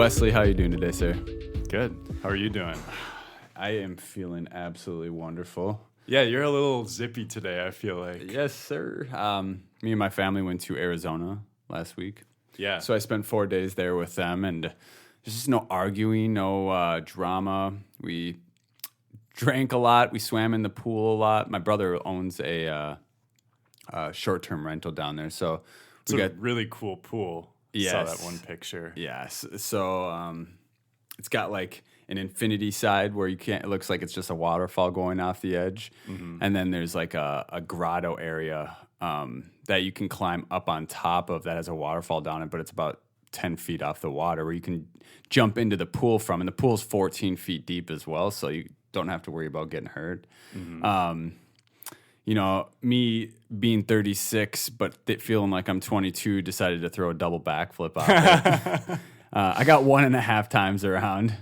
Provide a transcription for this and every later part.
Wesley, how are you doing today, sir? Good. How are you doing? I am feeling absolutely wonderful. Yeah, you're a little zippy today, I feel like. Yes, sir. Me and my family went to Arizona last week. Yeah. So I spent 4 days there with them, and there's just no arguing, no drama. We drank a lot. We swam in the pool a lot. My brother owns a short-term rental down there, so it's a really cool pool. Yes. Saw that one picture. Yes. So it's got like an infinity side where you can't. It looks like it's just a waterfall going off the edge, and then there's like a grotto area that you can climb up on top of that has a waterfall down it, but it's about 10 feet off the water where you can jump into the pool from, and the pool's 14 feet deep as well, so you don't have to worry about getting hurt. You know, me being 36 but feeling like I'm 22, decided to throw a double backflip off it. I got 1.5 times around.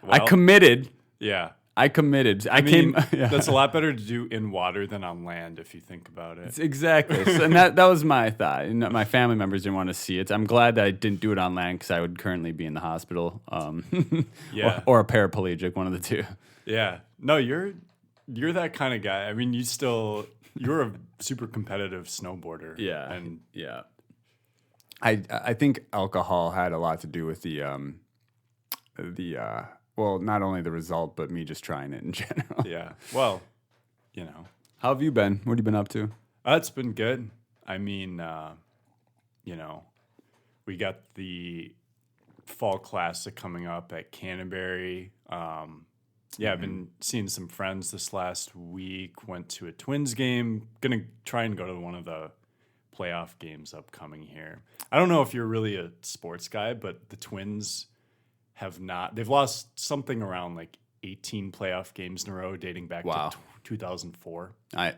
Well, I committed. Yeah. I committed. I mean, that's a lot better to do in water than on land if you think about it. Exactly. So, and that was my thought. And my family members didn't want to see it. I'm glad that I didn't do it on land because I would currently be in the hospital Yeah. or a paraplegic, one of the two. Yeah. No, you're that kind of guy. I mean, you're a super competitive snowboarder. Yeah. And yeah. I think alcohol had a lot to do with the well, not only the result, but me just trying it in general. yeah. Well, you know. How have you been? What have you been up to? It's been good. I mean, we got the fall classic coming up at Canterbury. I've been seeing some friends this last week. Went to a Twins game. Gonna try and go to one of the playoff games upcoming here. I don't know if you're really a sports guy, but the Twins they've lost something around like 18 playoff games in a row dating back to 2004.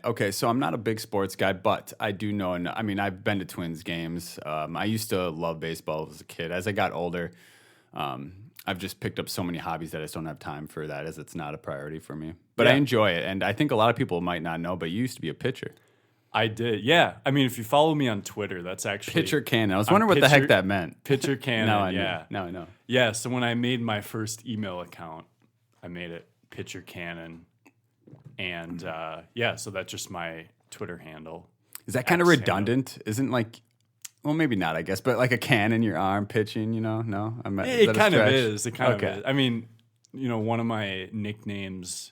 Okay, so I'm not a big sports guy, but I do know, and I mean, I've been to Twins games. I used to love baseball as a kid. As I got older, I've just picked up so many hobbies that I just don't have time for that, as it's not a priority for me. But I enjoy it, and I think a lot of people might not know, but you used to be a pitcher. I did, yeah. I mean, if you follow me on Twitter, that's actually... Pitcher Cannon. I was wondering what the heck that meant. Pitcher Cannon, Now I know. Yeah, so when I made my first email account, I made it Pitcher Cannon. And, so that's just my Twitter handle. Is that kind of redundant? Isn't like... Well, maybe not, I guess, but like a can in your arm pitching, you know? No? It kind of is. It kind of is. I mean, one of my nicknames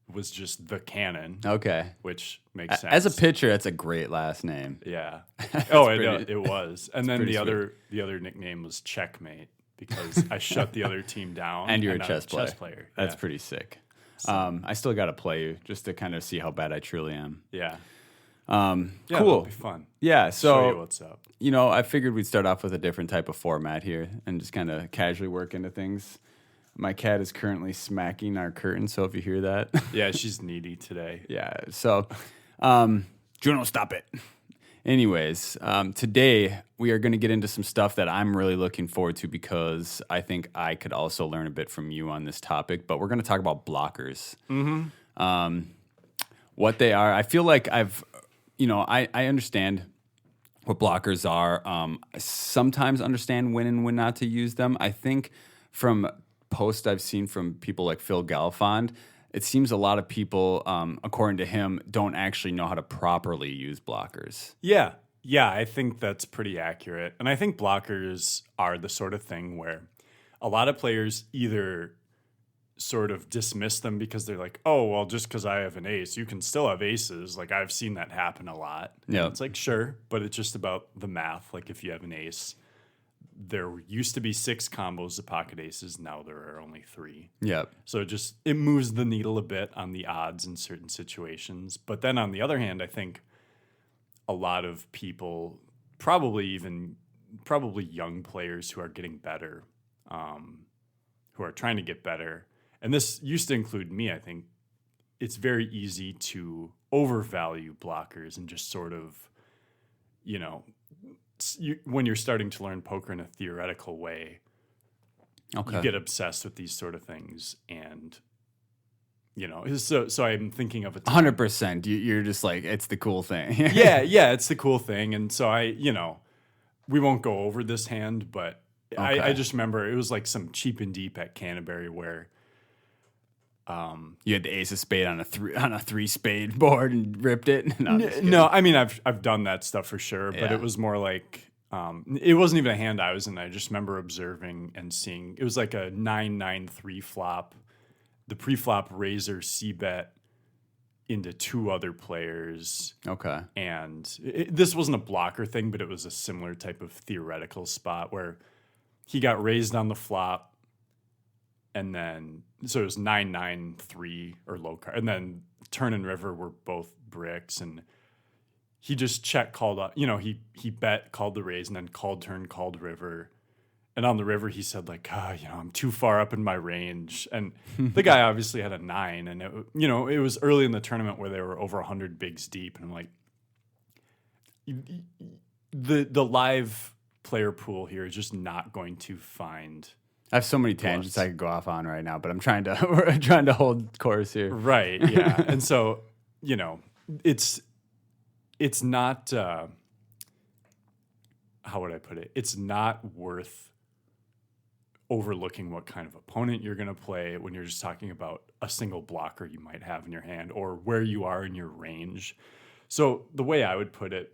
was just the Cannon. Okay. Which makes sense. As a pitcher, that's a great last name. Yeah. It was. And then the other nickname was Checkmate because I shut the other team down. And you're a chess player. That's Yeah. pretty sick. I still got to play you just to kind of see how bad I truly am. Yeah. Cool. That'll be fun. Yeah, so show you what's up. I figured we'd start off with a different type of format here and just kind of casually work into things. My cat is currently smacking our curtain, so if you hear that. Yeah, she's needy today. Yeah, so Juno, stop it. Anyways, today we are going to get into some stuff that I'm really looking forward to because I think I could also learn a bit from you on this topic, but we're going to talk about blockers. What they are. I feel like I understand what blockers are. I sometimes understand when and when not to use them. I think from posts I've seen from people like Phil Galfond, it seems a lot of people, according to him, don't actually know how to properly use blockers. Yeah, I think that's pretty accurate. And I think blockers are the sort of thing where a lot of players either sort of dismiss them because they're like, oh, well, just because I have an ace, you can still have aces. Like, I've seen that happen a lot. Yeah. It's like, sure, but it's just about the math. Like, if you have an ace, there used to be 6 combos of pocket aces. Now there are only 3. Yep. So it moves the needle a bit on the odds in certain situations. But then on the other hand, I think a lot of people, probably young players who are getting better, who are trying to get better, and this used to include me, I think it's very easy to overvalue blockers and just sort of, when you're starting to learn poker in a theoretical way, you get obsessed with these sort of things. And, so I'm thinking of a time. 100%. You're just like, it's the cool thing. yeah, it's the cool thing. And so we won't go over this hand, but Okay. I just remember it was like some cheap and deep at Canterbury where You had the ace of spade on a three spade board and ripped it. No, I'm just kidding. no, I mean I've done that stuff for sure, but Yeah. it was more like it wasn't even a hand I was in. I just remember observing and seeing it was like a 9-9-3 flop. The pre-flop razor c-bet into two other players. Okay. And this wasn't a blocker thing, but it was a similar type of theoretical spot where he got raised on the flop. And then, so it was 9-9-3 or low card. And then turn and river were both bricks. And he just check called up, he bet, called the raise, and then called turn, called river. And on the river, he said, like, I'm too far up in my range. And the guy obviously had a 9. And, it was early in the tournament where they were over 100 bigs deep. And I'm like, the live player pool here is just not going to find... I have so many tangents I could go off on right now, but I'm trying to hold course here. Right, yeah. And so, it's not... how would I put it? It's not worth overlooking what kind of opponent you're going to play when you're just talking about a single blocker you might have in your hand or where you are in your range. So the way I would put it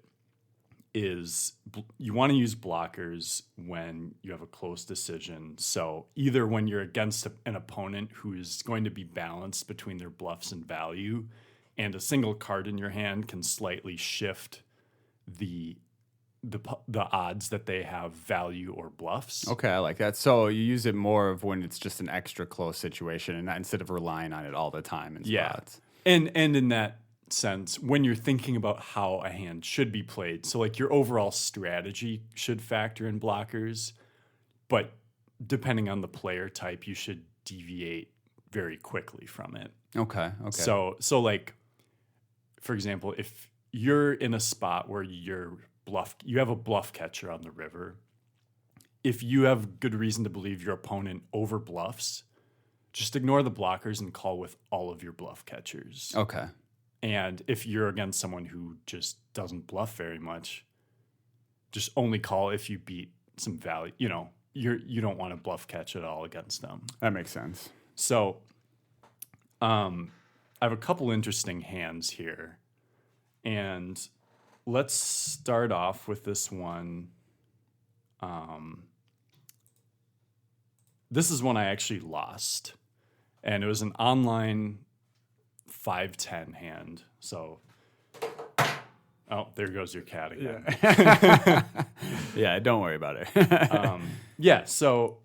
is you want to use blockers when you have a close decision. So either when you're against an opponent who is going to be balanced between their bluffs and value, and a single card in your hand can slightly shift the odds that they have value or bluffs. Okay, I like that. So you use it more of when it's just an extra close situation, and not, instead of relying on it all the time in spots. And in that sense, when you're thinking about how a hand should be played, so like your overall strategy should factor in blockers, but depending on the player type, you should deviate very quickly from it. Okay. So like, for example, if you're in a spot where you have a bluff catcher on the river, if you have good reason to believe your opponent over bluffs, just ignore the blockers and call with all of your bluff catchers. Okay. And if you're against someone who just doesn't bluff very much, just only call if you beat some value. You don't want to bluff catch at all against them. That makes sense. So I have a couple interesting hands here. And let's start off with this one. This is one I actually lost. And it was an online 5-10 hand. So, there goes your cat again. Yeah, don't worry about it. So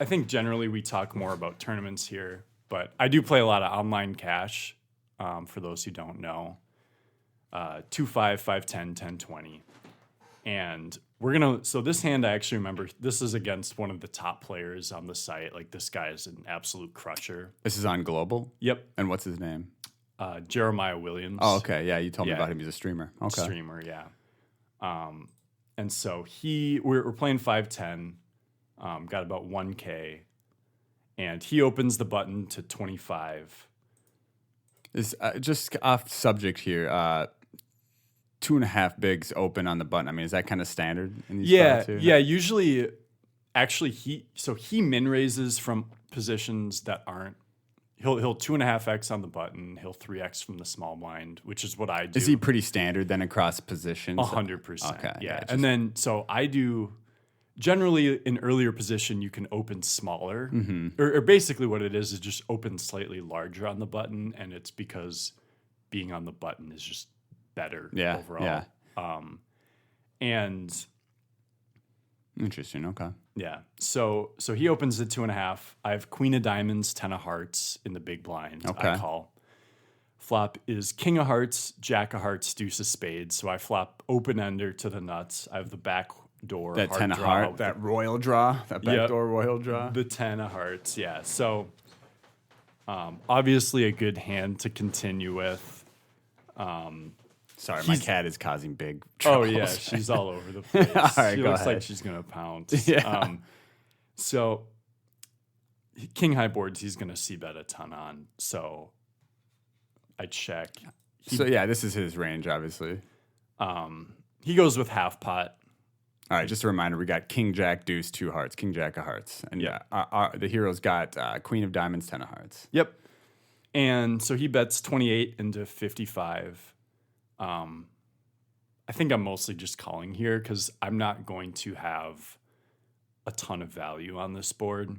I think generally we talk more about tournaments here, but I do play a lot of online cash, for those who don't know. 2-5, 5-10, 10-20. And so this hand, I actually remember, this is against one of the top players on the site. Like, this guy is an absolute crusher. This is on Global? Yep. And what's his name? Jeremiah Williams. Oh, okay. Yeah, you told me about him. He's a streamer. Okay. Streamer, yeah. And so we're playing 5-10, got about 1K, and he opens the button to 25. Is just off subject here. 2.5 bigs open on the button. I mean, is that kind of standard in these spots here? Yeah. Usually, actually, he min raises from positions that aren't. He'll 2.5x on the button. He'll 3x from the small blind, which is what I do. Is he pretty standard then across positions? 100%. Okay. Yeah. And then so I do. Generally, in earlier position, you can open smaller, or basically what it is just open slightly larger on the button, and it's because being on the button is just better overall. Yeah. And interesting. Okay. yeah, so he opens at 2.5. I have Queen of Diamonds, 10 of Hearts in the big blind. Okay. I call. Flop is King of Hearts, Jack of Hearts, Deuce of Spades. So I flop open ender to the nuts. I have the back door. That 10 of heart, that royal draw, that backdoor royal draw. The 10 of Hearts, yeah. So obviously a good hand to continue with. Sorry, my cat is causing big troubles. Oh, yeah, she's all over the place. All right, she go looks ahead. like she's going to pounce. Yeah. So king high boards, he's going to c-bet a ton on. So I check. So, yeah, this is his range, obviously. He goes with half pot. All right, just a reminder, we got king, jack, deuce, 2 hearts, king, jack of hearts. And the hero's got queen of diamonds, 10 of hearts. Yep. And so he bets 28 into 55. I think I'm mostly just calling here because I'm not going to have a ton of value on this board.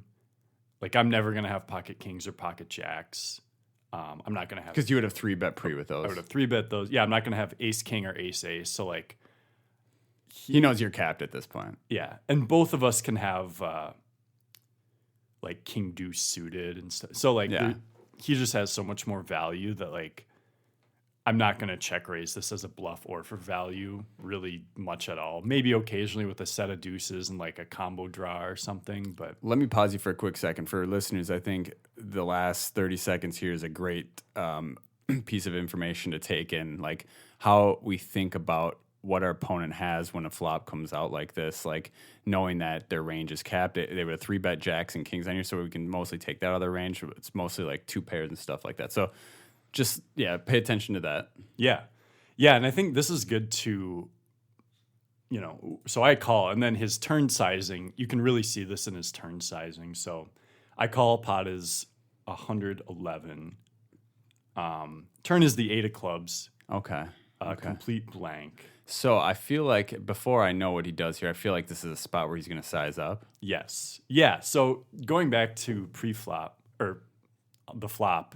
Like, I'm never going to have pocket kings or pocket jacks. I'm not going to have... Because you would have 3-bet pre with those. I would have 3-bet those. Yeah, I'm not going to have ace king or ace ace. So, like... He knows you're capped at this point. Yeah. And both of us can have, like, king deuce suited and stuff. So, like, he just has so much more value that, like, I'm not going to check raise this as a bluff or for value really much at all. Maybe occasionally with a set of deuces and like a combo draw or something. But let me pause you for a quick second. For listeners, I think the last 30 seconds here is a great piece of information to take in, like how we think about what our opponent has when a flop comes out like this, like knowing that their range is capped. They would have 3-bet jacks and kings on here, so we can mostly take that out of their range. It's mostly like 2 pairs and stuff like that. So just, pay attention to that. Yeah. Yeah, and I think this is good to, so I call, and then his turn sizing, you can really see this in his turn sizing. So I call, pot is 111. Turn is the 8 of clubs. Okay. Complete blank. So I feel like, before I know what he does here, I feel like this is a spot where he's going to size up. Yes. Yeah, so going back to pre-flop, or the flop,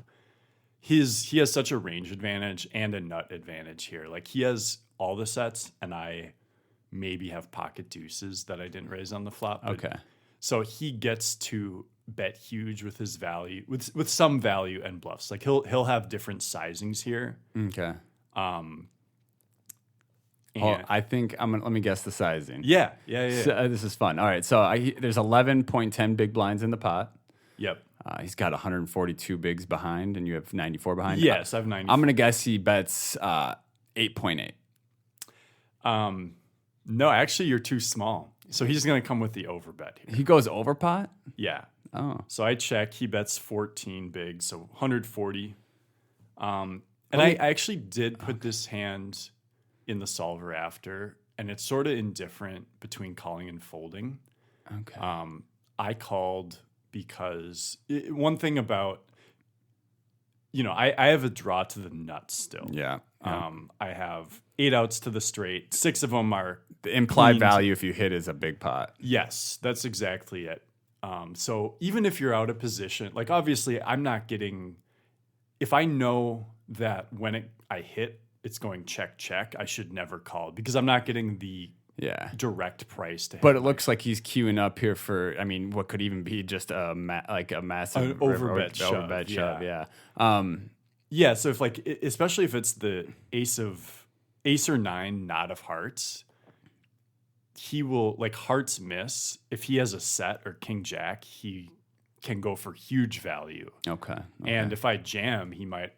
he has such a range advantage and a nut advantage here. Like, he has all the sets, and I maybe have pocket deuces that I didn't raise on the flop. Okay. So he gets to bet huge with his value, with some value and bluffs. Like, he'll have different sizings here. Okay. I think let me guess the sizing. Yeah. So, this is fun. All right. So there's 11.10 big blinds in the pot. Yep. He's got 142 bigs behind, and you have 94 behind. Yes, I have 94. I'm going to guess he bets 8.8. No, actually, you're too small. So he's going to come with the overbet here. He goes over pot? Yeah. Oh. So I check. He bets 14 bigs, so 140. And I actually did put this hand in the solver after, and it's sort of indifferent between calling and folding. Okay. I called because one thing about, I have a draw to the nuts still. Yeah. I have 8 outs to the straight. 6 of them are the implied value if you hit is a big pot. Yes, that's exactly it. So even if you're out of position, like obviously I'm not getting, if I know that when I hit, it's going check, check, I should never call because I'm not getting the direct price to hit. But it looks like he's queuing up here for, what could even be just a massive overbet shove. Yeah. So if especially if it's the ace or 9, not of hearts, he will, like, hearts miss. If he has a set or king jack, he can go for huge value. Okay. And if I jam, he might,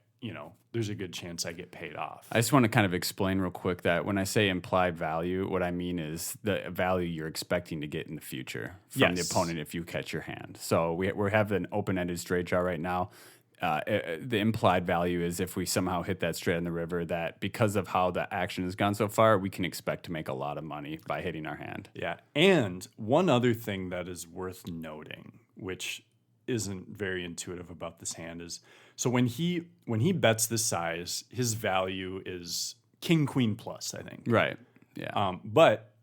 there's a good chance I get paid off. I just want to kind of explain real quick that when I say implied value, what I mean is the value you're expecting to get in the future from the opponent if you catch your hand. So we have an open-ended straight draw right now. The implied value is if we somehow hit that straight in the river, that because of how the action has gone so far, we can expect to make a lot of money by hitting our hand. Yeah. And one other thing that is worth noting, which isn't very intuitive about this hand, is so when he bets this size, his value is king queen plus, I think. Right. Yeah. But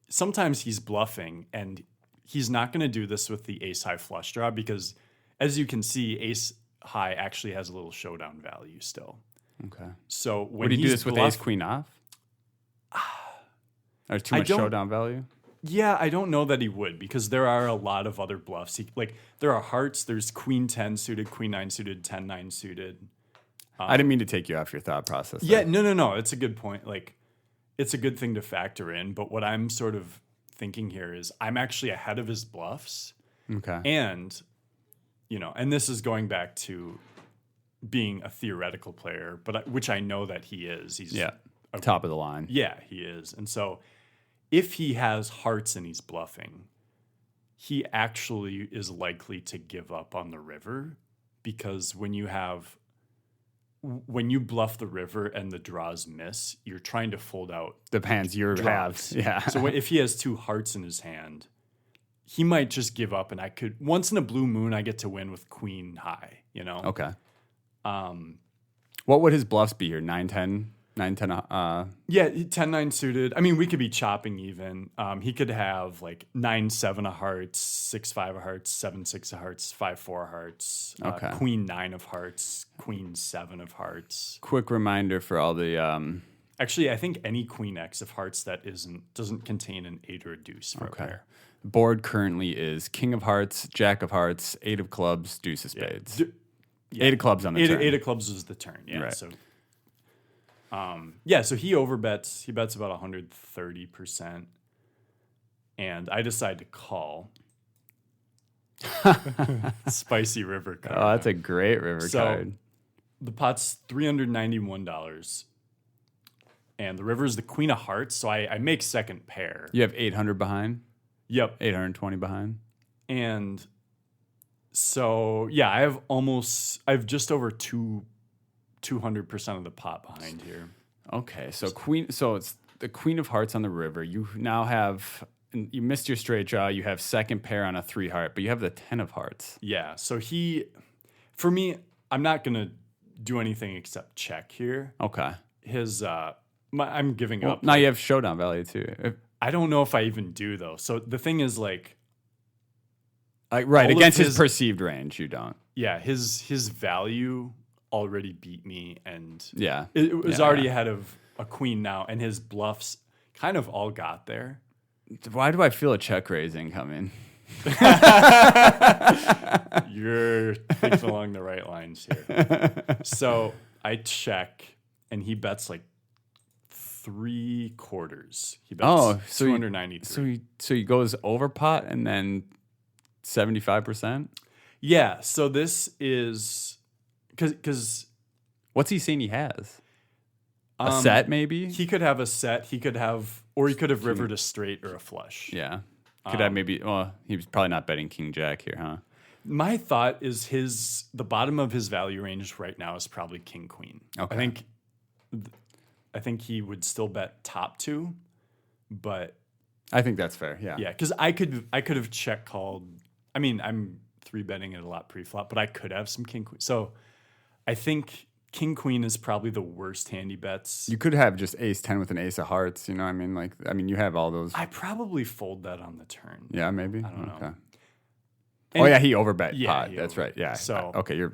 sometimes he's bluffing, and he's not going to do this with the ace high flush draw because, as you can see, ace high actually has a little showdown value still. Okay. So when would he do this with ace queen off? Or too much showdown value? Yeah, I don't know that he would because there are a lot of other bluffs. There are hearts. There's queen 10 suited, queen 9 suited, 10-9 suited. I didn't mean to take you off your thought process. Yeah, no. It's a good point. Like, it's a good thing to factor in. But what I'm sort of thinking here is I'm actually ahead of his bluffs. Okay. And, and this is going back to being a theoretical player, but which I know that he is. He's top of the line. Yeah, he is. And so if he has hearts and he's bluffing, he actually is likely to give up on the river because when you have when you bluff the river and the draws miss, you're trying to fold out The hands you have. draws. Yeah. So if he has 2 hearts in his hand, he might just give up, and I could once in a blue moon I get to win with queen high. Okay. What would his bluffs be here? 9-10? 9-10. Yeah, 10-9 suited. I mean, we could be chopping even. He could have like 9-7 of hearts, 6-5 of hearts, 7-6 of hearts, 5-4 of hearts, Okay. queen 9 of hearts, queen 7 of hearts. Quick reminder for all the. Actually, I think any queen X of hearts that doesn't contain an 8 or a deuce for a pair. Board currently is king of hearts, jack of hearts, 8 of clubs, deuce of spades. 8 of clubs on the turn. 8 of clubs is the turn. Yeah. Right. So. So he overbets. He bets about 130%, and I decide to call. Spicy river card. Oh, that's a great river card. The pot's $391, and the river is the queen of hearts. So I make second pair. You have 800 behind. Yep, 820 behind. and so yeah, I have just over 200% of the pot behind here. Okay, so it's the queen of hearts on the river. You now have, you missed your straight draw. You have second pair on a 3 heart, but you have the 10 of hearts. Yeah, so for me, I'm not gonna do anything except check here. Okay. I'm giving up. Now you have showdown value too. I don't know if I even do though. So the thing is Right, all against of his perceived range, you don't. yeah, his value already beat me, and Yeah. it was Yeah, already yeah. ahead of a queen now, and his bluffs kind of all got there. Why do I feel a check raising coming? You're thinking along the right lines here. So I check, and he bets like 3/4. He bets 293. So he goes over pot and then 75%. Yeah. So this is because What's he saying he has? A set maybe. he could have a set. He could have rivered a straight or a flush. Yeah. Could have maybe. Well, he was probably not betting king jack here, huh? My thought is the bottom of his value range right now is probably king queen. Okay. I think he would still bet top 2, but I think that's fair. Yeah. yeah, because I could have check called. I mean, I'm 3-betting it a lot pre-flop, but I could have some king queen. So I think king queen is probably the worst hand he bets. You could have just ace 10 with an ace of hearts. You know, what I mean, you have all those. I probably fold that on the turn. Yeah, maybe. I don't know. Okay. And Oh yeah, he overbet Yeah, pot. he That's right. Yeah. So- okay, you're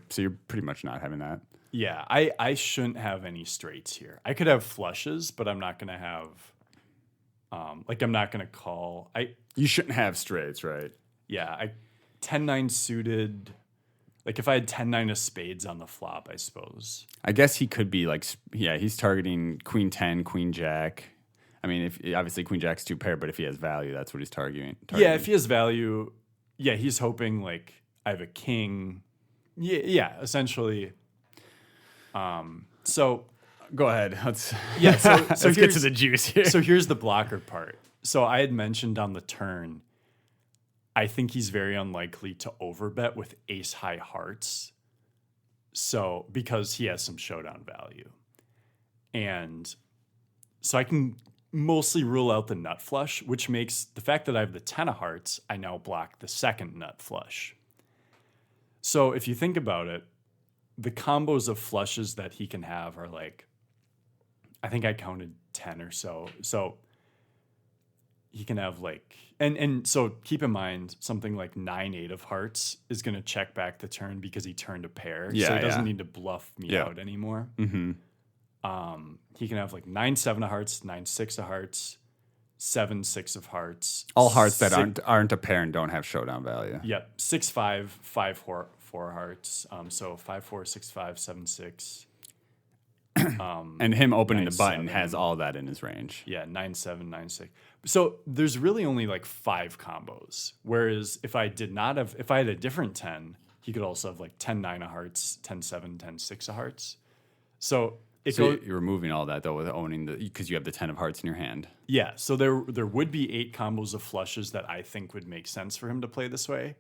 pretty much not having that. yeah, I shouldn't have any straights here. I could have flushes, but I'm not going to have. I'm not going to call. You shouldn't have straights, right? Yeah, 10-9 suited. Like if I had 10-9 of spades on the flop, I suppose. I guess he could be he's targeting queen 10, queen jack. I mean, if obviously queen jack's 2 pair, but if he has value, that's what he's targeting. Yeah, if he has value, yeah, he's hoping like I have a king. Yeah, essentially. So Go ahead. Let's let's get to the juice here. So here's the blocker part. So I had mentioned on the turn, I think he's very unlikely to overbet with ace high hearts. So because he has some showdown value. And so I can mostly rule out the nut flush, which makes the fact that I have the 10 of hearts, I now block the second nut flush. So if you think about it, the combos of flushes that he can have are like, I think I counted 10 or so. So he can have like, and so keep in mind something like 9-8 of hearts is going to check back the turn because he turned a pair. Yeah, so he doesn't yeah. need to bluff me Yeah. out anymore. Mm-hmm. He can have like 9-7 of hearts, 9-6 of hearts, 7-6 of hearts. All hearts that aren't a pair and don't have showdown value. Yep, 6-5, 5-4 hearts. So 5-4, 6-5, 7-6. And him opening the 9-7. button has all that in his range. Yeah, 9-7, 9-6. So there's really only like 5 combos. Whereas if I had a different 10, he could also have like 10-9 of hearts, 10-7, 10-6 of hearts. So you're removing all that though with owning because you have the 10 of hearts in your hand. Yeah, so there would be 8 combos of flushes that I think would make sense for him to play this way.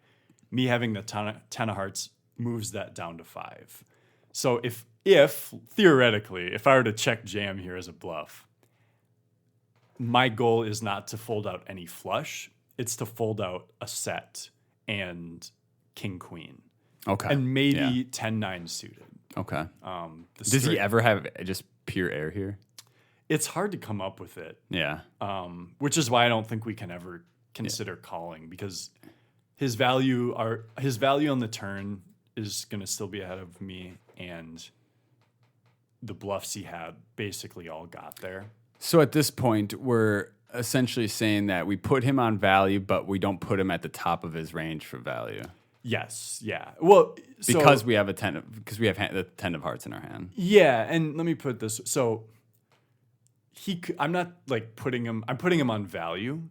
Me having the 10 of hearts moves that down to 5. So if if, theoretically, if I were to check jam here as a bluff, my goal is not to fold out any flush. It's to fold out a set and king queen. Okay. And maybe 10-9 suited. Okay. Does he ever have just pure air here? It's hard to come up with it. Yeah. Which is why I don't think we can ever consider calling, because his value on the turn is going to still be ahead of me, and the bluffs he had basically all got there. So at this point, we're essentially saying that we put him on value, but we don't put him at the top of his range for value. Yes, yeah. Well, because we have the 10 of hearts in our hand. Yeah, and let me put this. So I'm not like putting him. I'm putting him on value.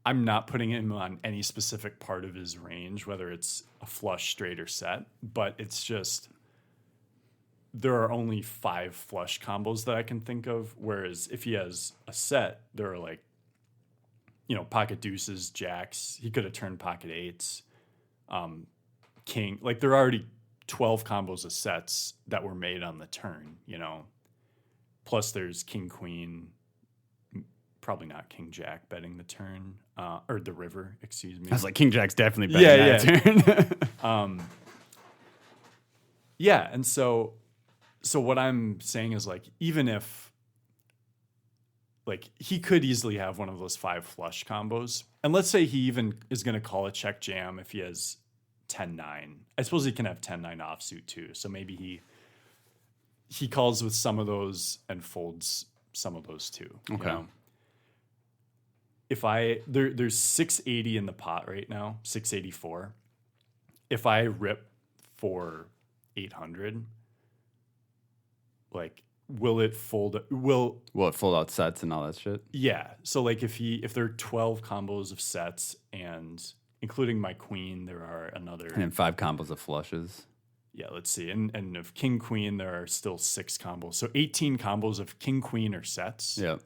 I'm not putting him on any specific part of his range, whether it's a flush, straight, or set. But it's just there are only 5 flush combos that I can think of. Whereas if he has a set, there are like, pocket deuces, jacks. He could have turned pocket eights. King, like there are already 12 combos of sets that were made on the turn, plus there's king queen, probably not king jack betting the turn, or the river, excuse me. I was like, king jack's definitely betting that turn. Yeah. And so what I'm saying is like, even if like he could easily have one of those 5 flush combos, and let's say he even is going to call a check jam if he has 10-9. I suppose he can have 10-9 offsuit too. So maybe he calls with some of those and folds some of those too. Okay. If there's 680 in the pot right now, 684. If I rip for 800, like will it fold? Will it fold out sets and all that shit? Yeah. So like if there are 12 combos of sets, and including my queen, there are another, and then 5 combos of flushes. Yeah, let's see. And of king queen, there are still 6 combos. So 18 combos of king queen or sets. Yep.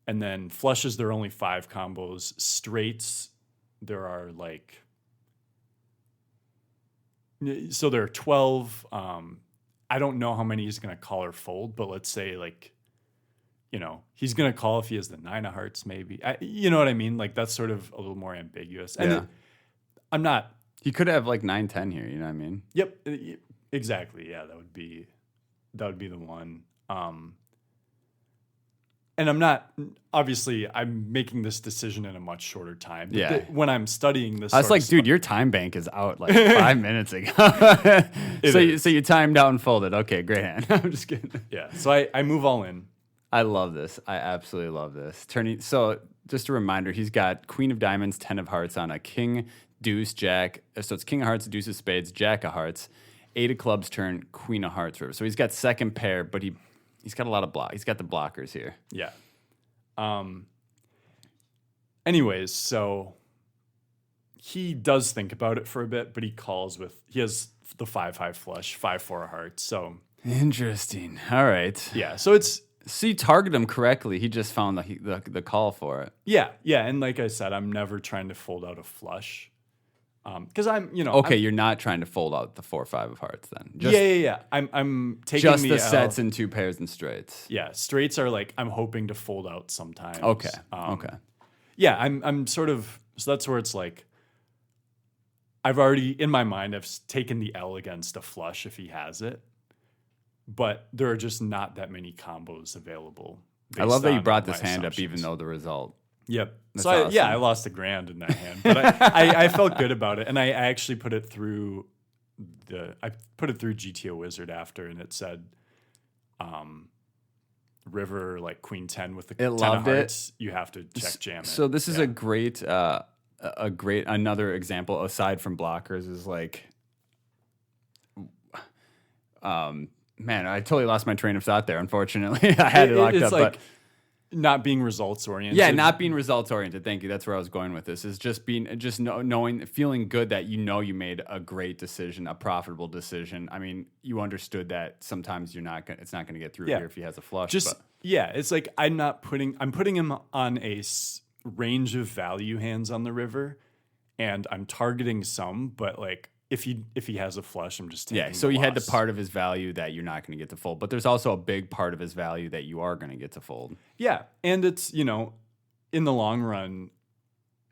And then flushes, there are only 5 combos. Straights, there are like, so there are 12. I don't know how many he's going to call or fold, but let's say like, he's going to call if he has the 9 of hearts, maybe. You know what I mean? Like that's sort of a little more ambiguous. And I'm not. He could have like 9-10 here. You know what I mean? Yep. Exactly. Yeah, that would be the one. And I'm making this decision in a much shorter time. Yeah. When I'm studying this, I was like, dude, your time bank is out like 5 minutes ago. So you timed out and folded. Okay, great hand. I'm just kidding. Yeah. So I move all in. I love this. I absolutely love this. So just a reminder, he's got queen of diamonds, 10 of hearts on a king, deuce, jack. So it's king of hearts, deuce of spades, jack of hearts, 8 of clubs turn, queen of hearts river. So he's got second pair, but he's got a lot of he's got the blockers here. Yeah. Anyways, so he does think about it for a bit, but he calls he has the 5-high flush, 5-4 of hearts. So interesting. All right. Yeah. So you target him correctly. He just found the call for it. Yeah. Yeah. And like I said, I'm never trying to fold out a flush. Because you're not trying to fold out the 4-5 of hearts then. Yeah. I'm taking just the sets and 2 pairs and straights. Yeah, straights are like I'm hoping to fold out sometimes. Okay. Okay. Yeah, I'm sort of, so that's where it's like I've already in my mind I've taken the L against a flush if he has it, but there are just not that many combos available. I love that you brought this hand up even though the result. Yep. That's so awesome. I lost $1,000 in that hand, but I felt good about it, and I actually put it through GTO Wizard after, and it said, river like queen 10 with the 10 of hearts. You have to check jam it. So this is a great another example aside from blockers is like, man, I totally lost my train of thought there. Unfortunately, I had it locked up, like, but. Not being results oriented. Yeah, not being results oriented. Thank you. That's where I was going with this. Is just knowing, feeling good that you made a great decision, a profitable decision. I mean, you understood that sometimes it's not going to get through here if he has a flush. It's like I'm putting him on a range of value hands on the river, and I'm targeting some, but like if he has a flush, I'm just taking Yeah, so the he had the loss. part of his value that you're not going to get to fold, but there's also a big part of his value that you are going to get to fold. Yeah, and it's, in the long run,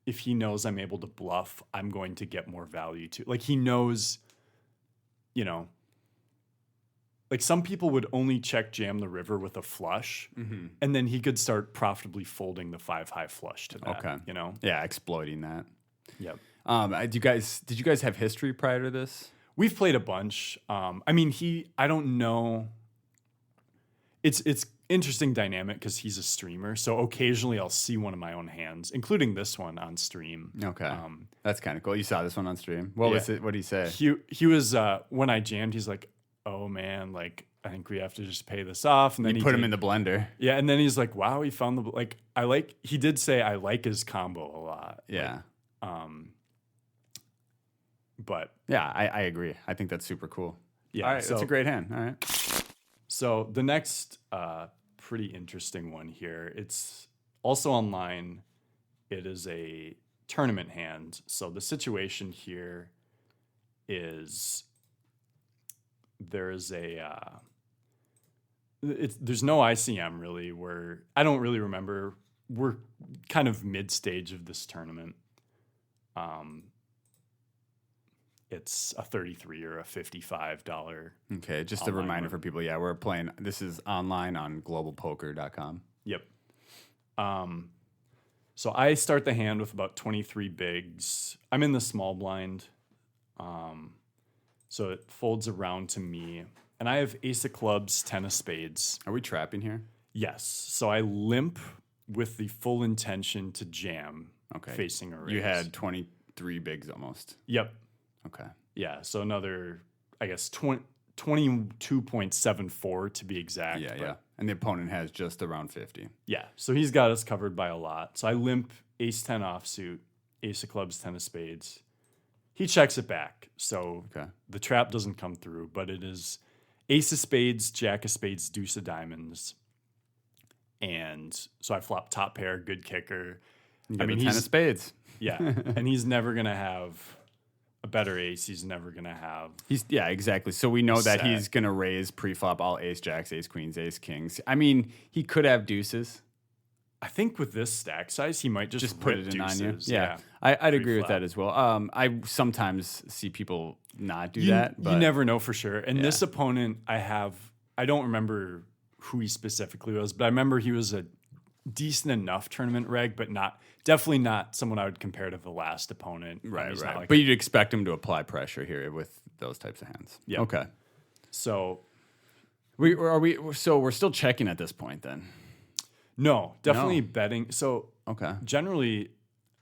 if he knows I'm able to bluff, I'm going to get more value too. Like he knows, like some people would only check jam the river with a flush, and then he could start profitably folding the 5-high flush to that. Okay. Yeah, exploiting that. Yep. Did you guys have history prior to this? We've played a bunch. I don't know. It's interesting dynamic because he's a streamer. So occasionally I'll see one of my own hands, including this one on stream. Okay. That's kind of cool. You saw this one on stream. What was it? What did he say? He was, when I jammed, he's like, oh man, like, I think we have to just pay this off. And then he put him in the blender. Yeah. And then he's like, wow, he found he did say, I like his combo a lot. Yeah. But yeah, I agree. I think that's super cool. Yeah. All right. That's a great hand. All right. So the next pretty interesting one here, it's also online. It is a tournament hand. So the situation here is there's no ICM really, where I don't really remember. We're kind of mid-stage of this tournament. It's a $33 or a $55. Okay, just a reminder for people. Yeah, we're playing. This is online on globalpoker.com. Yep. So I start the hand with about 23 bigs. I'm in the small blind. So it folds around to me. And I have ace of clubs, 10 of spades. Are we trapping here? Yes. So I limp with the full intention to jam. Okay. Facing a raise. You had 23 bigs almost. Yep. Okay. Yeah. So another, I guess, 22.74 to be exact. Yeah. And the opponent has just around 50. Yeah. So he's got us covered by a lot. So I limp ace 10 offsuit, ace of clubs, 10 of spades. He checks it back. So the trap doesn't come through, but it is ace of spades, jack of spades, deuce of diamonds. And so I flop top pair, good kicker. I mean, 10 of spades. Yeah. And he's never going to have a better ace. He's never going to have. Yeah, exactly. So we know that he's going to raise pre-flop all ace jacks, ace queens, ace kings. I mean, he could have deuces. I think with this stack size, he might just put it in on you. Yeah. I'd agree with that as well. I sometimes see people not do that. But you never know for sure. And this opponent I don't remember who he specifically was, but I remember he was a decent enough tournament reg, but definitely not someone I would compare to the last opponent. Right. But you'd expect him to apply pressure here with those types of hands. Yeah. Okay. So we're still checking at this point then. No, definitely betting. So okay. Generally,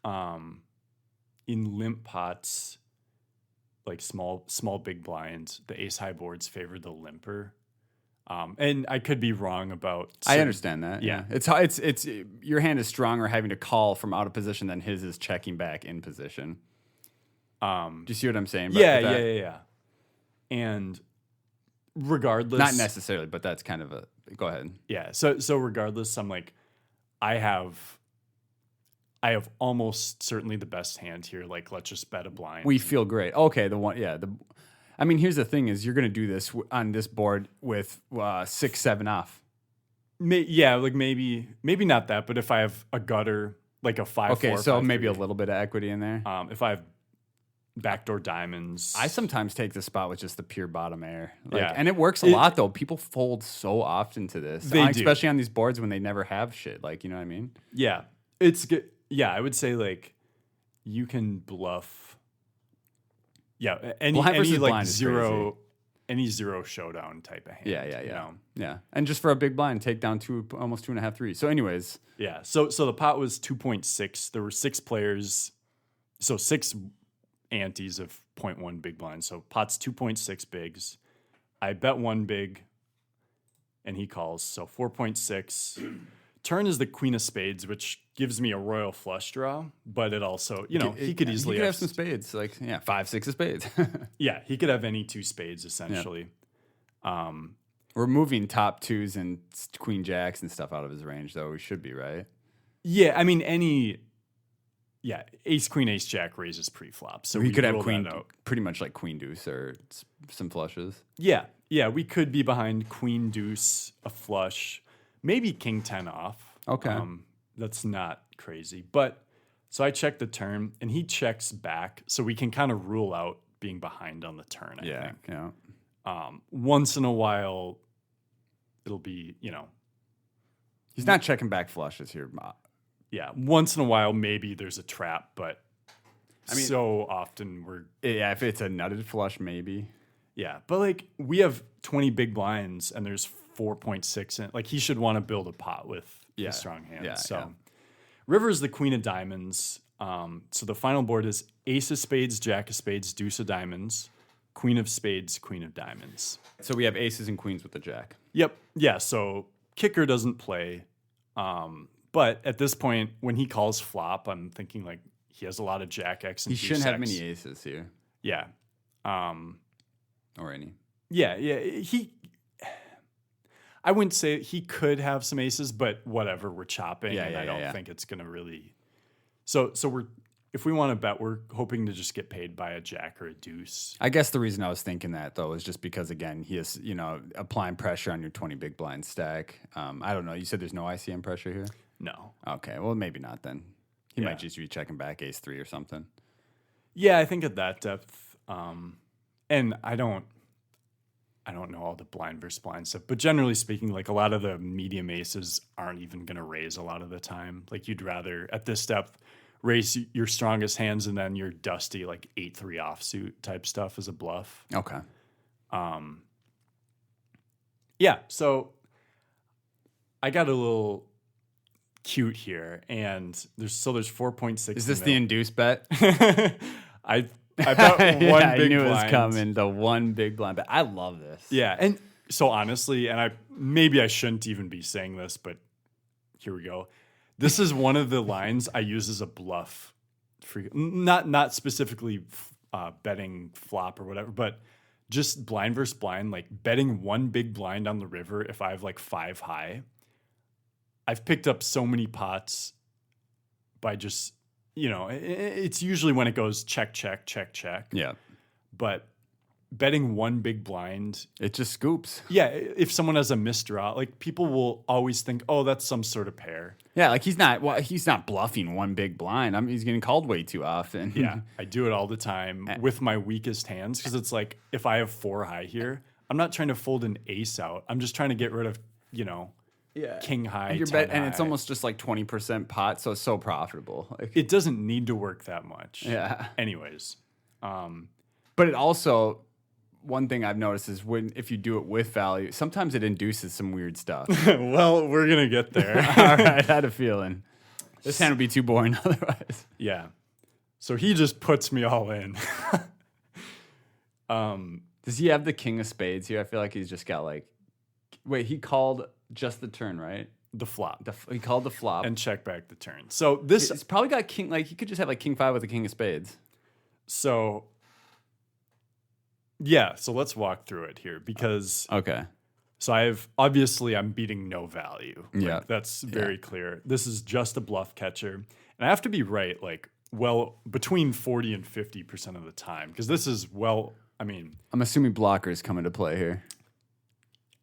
in limp pots, like small big blinds, the ace high boards favor the limper. And I could be wrong about. I understand that. Yeah. It's your hand is stronger having to call from out of position than his is checking back in position. Do you see what I'm saying? Yeah. And regardless, not necessarily, but that's kind of a. Go ahead. Yeah. So regardless, I'm like, I have almost certainly the best hand here. Like, let's just bet a blind. We feel great. Okay. I mean, here's the thing: is you're going to do this on this board with 6-7 off. Maybe not that, but if I have a gutter, like a 5-4. Okay, so maybe a little bit of equity in there. If I have backdoor diamonds, I sometimes take the spot with just the pure bottom air. And it works a lot though. People fold so often to this, especially on these boards when they never have shit. Like, you know what I mean? Yeah, it's good. Yeah, I would say like you can bluff. Yeah, any like zero showdown type of hand. Yeah. And just for a big blind, take down almost 2.5, 3. So, anyways, yeah. So the pot was 2.6. There were 6 players, so 6 antes of 0.1 big blind. So pot's 2.6 bigs. I bet 1 big, and he calls. So 4.6. Turn is the queen of spades, which gives me a royal flush draw, but it also, he could easily have some spades, 5, 6 of spades. Yeah, he could have any 2 spades essentially. Yep. We're moving top 2s and queen jacks and stuff out of his range, though. We should be, right? Yeah, I mean yeah, ace, queen, ace, jack raises pre-flop. So We could have rule queen, that out. pretty much like queen deuce or some flushes. Yeah, yeah, we could be behind queen, deuce, a flush, maybe king 10 off. Okay. That's not crazy. But so I check the turn and he checks back. So we can kind of rule out being behind on the turn, I think. Yeah. Once in a while, it'll be, He's not checking back flushes here. yeah, once in a while, maybe there's a trap, but I mean, so often Yeah, if it's a nutted flush, maybe. yeah. But like we have 20 big blinds and there's 4.6 in, like he should want to build a pot with a strong hand. Yeah, so yeah. River's the queen of diamonds. So the final board is ace of spades, jack of spades, deuce of diamonds, queen of spades, queen of diamonds. So we have aces and queens with the jack. Yep. Yeah. So kicker doesn't play. But at this point, when he calls flop, I'm thinking like he has a lot of jack X and He shouldn't have X. many aces here. Yeah. Or any. Yeah. I wouldn't say he could have some aces, but whatever, we're chopping, and I don't think it's going to really. So if we want to bet, we're hoping to just get paid by a jack or a deuce. I guess the reason I was thinking that though is just because again he is applying pressure on your 20 big blind stack. I don't know. You said there's no ICM pressure here. No. Okay, well maybe not then. He might just be checking back ace 3 or something. Yeah, I think at that depth, and I don't know all the blind versus blind stuff, but generally speaking, like a lot of the medium aces aren't even going to raise a lot of the time. Like you'd rather at this depth raise your strongest hands and then your dusty like 8-3 offsuit type stuff as a bluff. Okay. Yeah, so I got a little cute here, and there's 4.6. Is this the induced bet? I bet one I big knew it was blind. coming. The one big blind bet. I love this. Yeah, and so honestly, and maybe I shouldn't even be saying this, but here we go. This is one of the lines I use as a bluff, not specifically betting flop or whatever, but just blind versus blind, like betting one big blind on the river if I have like 5 high. I've picked up so many pots by just, it's usually when it goes check, check, check, check. Yeah. But betting one big blind, It just scoops. yeah, if someone has a misdraw, like people will always think, oh, that's some sort of pair. Yeah, like he's not bluffing one big blind. He's getting called way too often. Yeah, I do it all the time with my weakest hands because it's like if I have 4 high here, I'm not trying to fold an ace out. I'm just trying to get rid of, king high, And 10 and it's high. almost just like 20% pot, so it's so profitable. Like, It doesn't need to work that much. Yeah. Anyways, but it also, one thing I've noticed is if you do it with value, sometimes it induces some weird stuff. well, we're gonna get there. All right, I had a feeling. This hand would be too boring otherwise. Yeah. So he just puts me all in. Does he have the king of spades here? I feel like he's just got wait, he called just the turn, right? The flop. He called the flop. And check back the turn. So this It's probably got king, he could just have king 5 with a king of spades. so yeah, so let's walk through it here because Okay. so I'm beating no value. Yeah. That's very clear. This is just a bluff catcher. And I have to be right, between 40 and 50% of the time. Because this is I'm assuming blockers come into play here.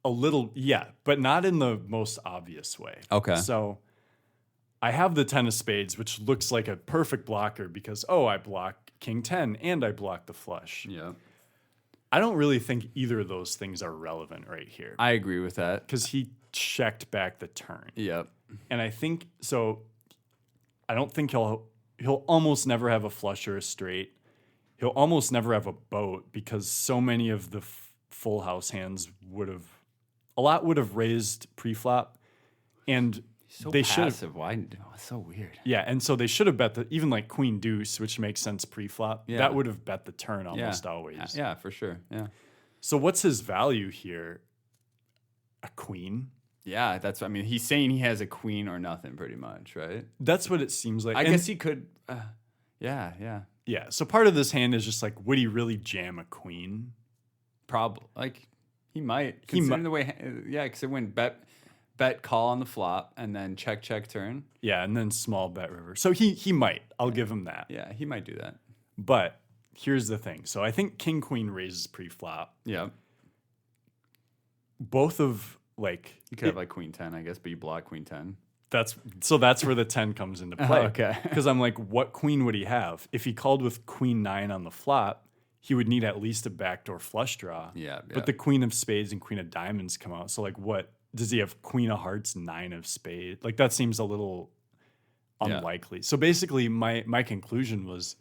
a little, yeah, but not in the most obvious way. Okay. So I have the 10 of spades, which looks like a perfect blocker because, I block king 10 and I block the flush. Yeah. I don't really think either of those things are relevant right here I agree with that. because he checked back the turn. Yep. And I think so. I don't think he'll almost never have a flush or a straight. He'll almost never have a boat because so many of the full house hands would have raised pre-flop, and So they should have. passive. Why? Oh, it's so weird. Yeah, and so they should have bet even like queen deuce, which makes sense pre-flop. Yeah. That would have bet the turn almost Yeah. always. Yeah, for sure. Yeah. So what's his value here? A queen. Yeah, he's saying he has a queen or nothing pretty much, right? That's what it seems like. I And- guess he could. Yeah. Yeah. So part of this hand is just like, would he really jam a queen? Probably. He might. He Considering the way, because it went bet call on the flop, and then check turn. Yeah, and then small bet river. So he might. I'll give him that. Yeah, he might do that. But here's the thing. So I think king queen raises pre-flop. Yeah. Both of like You could have like queen 10, I guess, but you block queen 10. that's where the 10 comes into play. Okay. Because I'm like, what queen would he have? If he called with queen 9 on the flop, he would need at least a backdoor flush draw. Yeah. But the queen of spades and queen of diamonds come out. So like, what does he have? Queen of hearts, 9 of spades. Like that seems a little unlikely. So basically, my conclusion was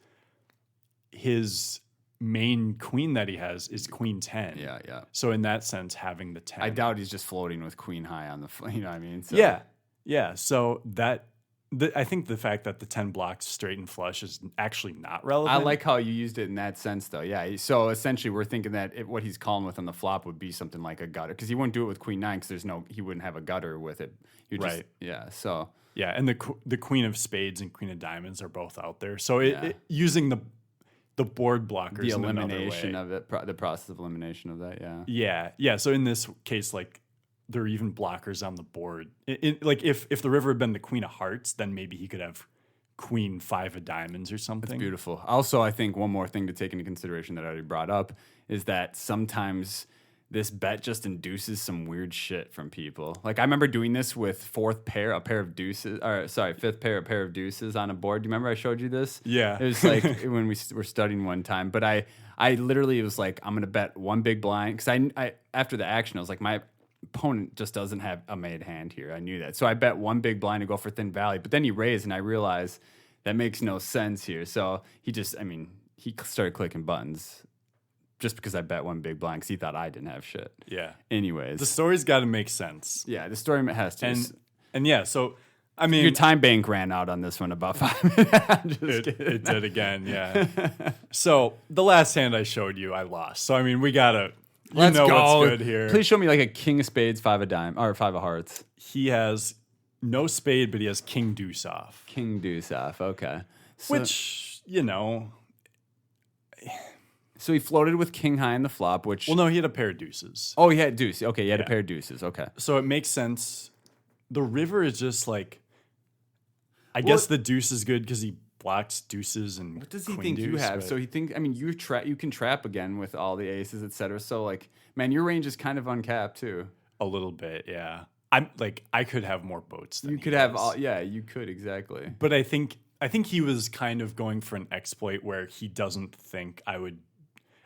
his main queen that he has is queen 10. Yeah. So in that sense, having the 10. I doubt he's just floating with queen high on the, you know what I mean? So. Yeah. So I think the fact that the 10 blocks straight and flush is actually not relevant. I like how you used it in that sense, though. Yeah. So essentially, we're thinking that what he's calling with on the flop would be something like a gutter, because he wouldn't do it with queen 9 because he wouldn't have a gutter with it. Right. Yeah. So. Yeah, and the queen of spades and queen of diamonds are both out there. So using the board blockers, The elimination of it, the process of elimination of that. Yeah. So in this case, like, there are even blockers on the board. Like if the river had been the queen of hearts, then maybe he could have queen 5 of diamonds or something. That's beautiful. Also, I think one more thing to take into consideration that I already brought up is that sometimes this bet just induces some weird shit from people. Like I remember doing this with fifth pair, a pair of deuces on a board. Do you remember I showed you this? Yeah. It was like when we were studying one time, but I literally was like, I'm going to bet one big blind. Cause I after the action, I was like, my opponent just doesn't have a made hand here. I knew that. So I bet one big blind to go for thin value, but then he raised and I realized that makes no sense here. So he started clicking buttons. Just because I bet one big blind because he thought I didn't have shit. Yeah. Anyways. The story's got to make sense. Yeah, the story has to. And yeah, so, I mean. Your time bank ran out on this one about 5 minutes. It did again, yeah. So, the last hand I showed you, I lost. So, I mean, we got to. Let's go. What's good here. Please show me like a king of spades, 5 of dime, or 5 of hearts. He has no spade, but he has king deuce off. King deuce off, okay. So, which, So he floated with king high in the flop, which... Well, no, he had a pair of deuces. Oh, he had deuce. Okay, he had a pair of deuces. Okay. So it makes sense. The river is just like... I guess the deuce is good because he blocks deuces and what does he think you have? So he think... I mean, you can trap again with all the aces, etc. So, like, man, your range is kind of uncapped, too. A little bit, yeah. I could have more boats than you could have all... Yeah, you could, exactly. But I think he was kind of going for an exploit where he doesn't think I would...